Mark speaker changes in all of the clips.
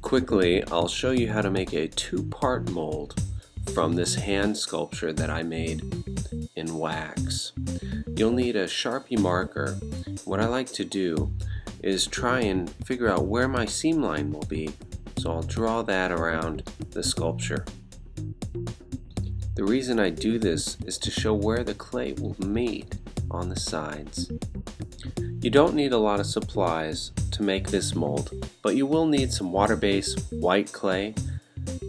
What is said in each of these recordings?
Speaker 1: Quickly, I'll show you how to make a two-part mold from this hand sculpture that I made in wax. You'll need a Sharpie marker. What I like to do is try and figure out where my seam line will be, so I'll draw that around the sculpture. The reason I do this is to show where the clay will meet on the sides. You don't need a lot of supplies to make this mold, but you will need some water-based white clay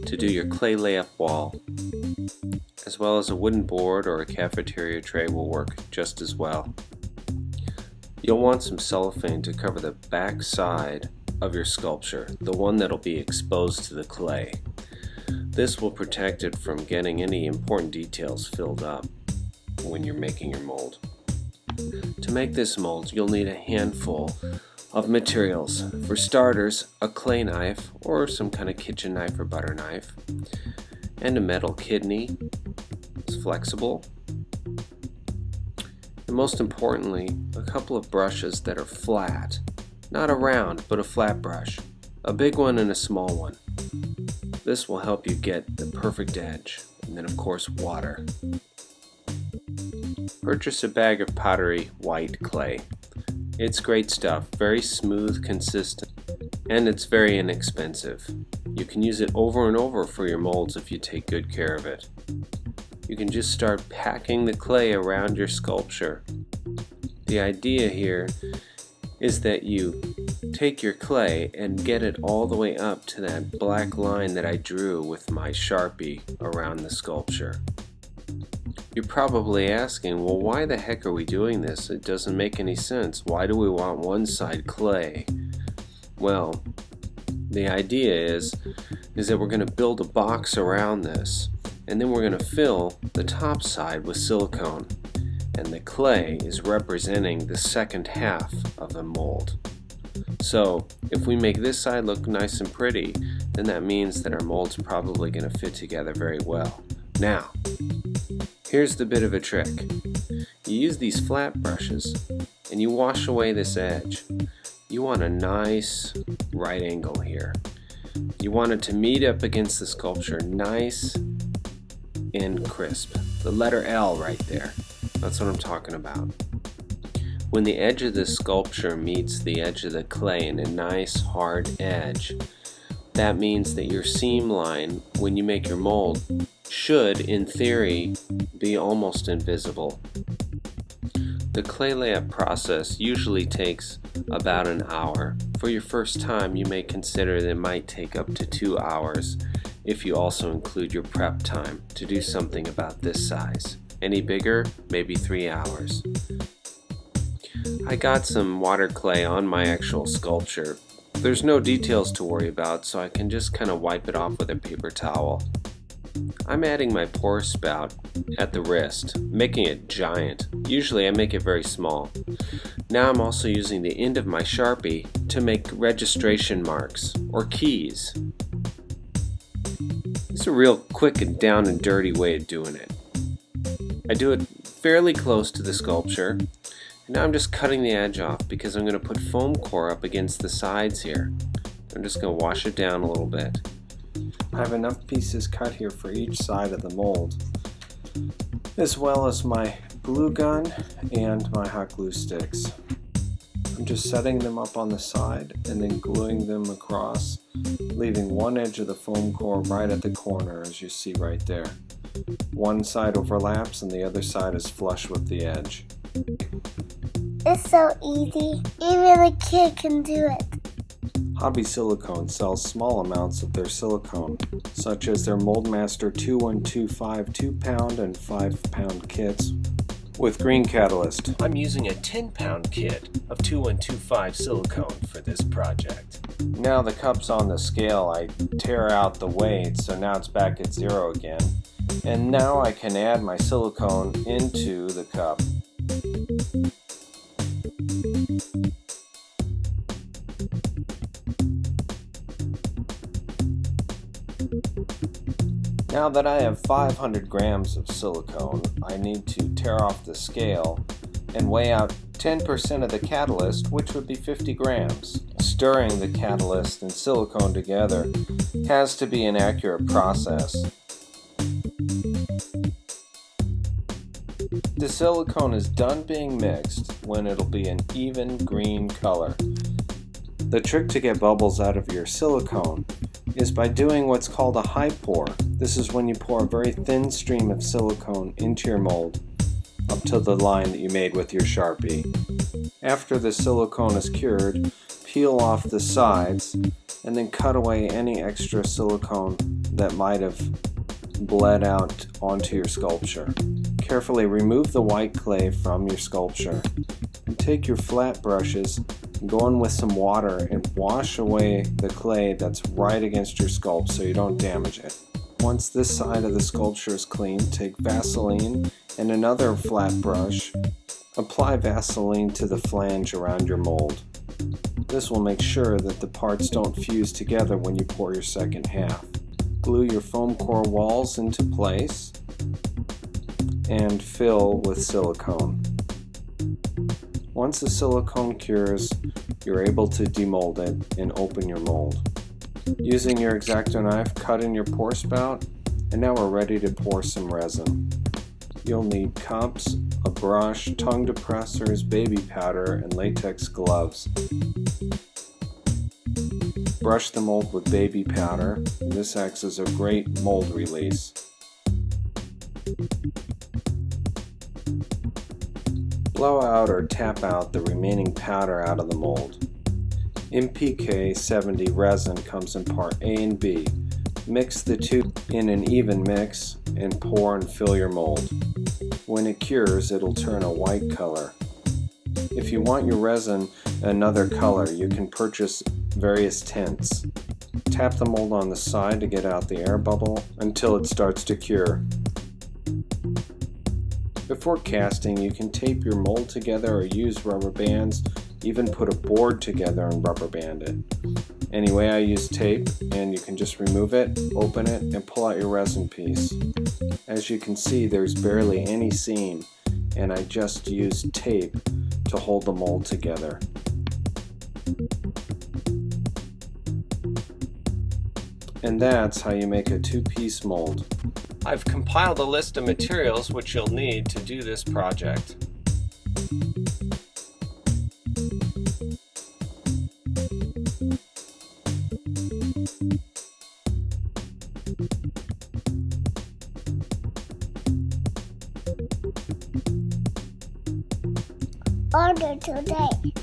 Speaker 1: to do your clay layup wall, as well as a wooden board or a cafeteria tray will work just as well. You'll want some cellophane to cover the back side of your sculpture, the one that'll be exposed to the clay. This will protect it from getting any important details filled up when you're making your mold. To make this mold, you'll need a handful of materials. For starters, a clay knife or some kind of kitchen knife or butter knife, and a metal kidney. It's flexible. And most importantly, a couple of brushes that are flat. Not a round, but a flat brush. A big one and a small one. This will help you get the perfect edge. And then of course, water. Purchase a bag of powdery white clay. It's great stuff, very smooth, consistent, and it's very inexpensive. You can use it over and over for your molds if you take good care of it. You can just start packing the clay around your sculpture. The idea here is that you take your clay and get it all the way up to that black line that I drew with my Sharpie around the sculpture. You're probably asking, well, why the heck are we doing this? It doesn't make any sense. Why do we want one side clay? Well, the idea is that we're going to build a box around this, and then we're going to fill the top side with silicone, and the clay is representing the second half of the mold. So if we make this side look nice and pretty, then that means that our mold's probably going to fit together very well. Now, here's the bit of a trick. You use these flat brushes and you wash away this edge. You want a nice right angle here. You want it to meet up against the sculpture nice and crisp. The letter L right there. That's what I'm talking about. When the edge of the sculpture meets the edge of the clay in a nice hard edge, that means that your seam line, when you make your mold, should, in theory, be almost invisible. The clay layup process usually takes about an hour. For your first time, you may consider that it might take up to 2 hours if you also include your prep time to do something about this size. Any bigger, maybe 3 hours. I got some water clay on my actual sculpture. There's no details to worry about, so I can just kind of wipe it off with a paper towel. I'm adding my pour spout at the wrist, making it giant. Usually I make it very small. Now I'm also using the end of my Sharpie to make registration marks, or keys. It's a real quick and down and dirty way of doing it. I do it fairly close to the sculpture. Now I'm just cutting the edge off because I'm going to put foam core up against the sides here. I'm just going to wash it down a little bit. I have enough pieces cut here for each side of the mold, as well as my glue gun and my hot glue sticks. I'm just setting them up on the side and then gluing them across, leaving one edge of the foam core right at the corner, as you see right there. One side overlaps and the other side is flush with the edge.
Speaker 2: It's so easy. Even a kid can do it.
Speaker 1: Hobby Silicone sells small amounts of their silicone, such as their Moldmaster 2125 2-pound and 5-pound kits with green catalyst. I'm using a 10-pound kit of 2125 silicone for this project. Now the cup's on the scale, I tear out the weight, so now it's back at 0 again. And now I can add my silicone into the cup. Now that I have 500 grams of silicone, I need to tear off the scale and weigh out 10% of the catalyst, which would be 50 grams. stirring the catalyst and silicone together has to be an accurate process. The silicone is done being mixed when it'll be an even green color. The trick to get bubbles out of your silicone is by doing what's called a high pour. This is when you pour a very thin stream of silicone into your mold up to the line that you made with your Sharpie. After the silicone is cured, peel off the sides and then cut away any extra silicone that might have bled out onto your sculpture. Carefully remove the white clay from your sculpture and take your flat brushes and go in with some water and wash away the clay that's right against your sculpt so you don't damage it. Once this side of the sculpture is clean, take Vaseline and another flat brush. Apply Vaseline to the flange around your mold. This will make sure that the parts don't fuse together when you pour your second half. Glue your foam core walls into place and fill with silicone. Once the silicone cures, you're able to demold it and open your mold. Using your X-Acto knife, cut in your pour spout, and now we're ready to pour some resin. You'll need cups, a brush, tongue depressors, baby powder, and latex gloves. Brush the mold with baby powder. This acts as a great mold release. Blow out or tap out the remaining powder out of the mold. MPK 70 resin comes in part A and B. Mix the two in an even mix and pour and fill your mold. When it cures, it'll turn a white color. If you want your resin another color, you can purchase various tints. Tap the mold on the side to get out the air bubble until it starts to cure. Before casting, you can tape your mold together or use rubber bands, even put a board together and rubber band it. Anyway, I use tape, and you can just remove it, open it, and pull out your resin piece. As you can see, there's barely any seam, and I just used tape to hold the mold together. And that's how you make a two-piece mold. I've compiled a list of materials which you'll need to do this project.
Speaker 2: Order today.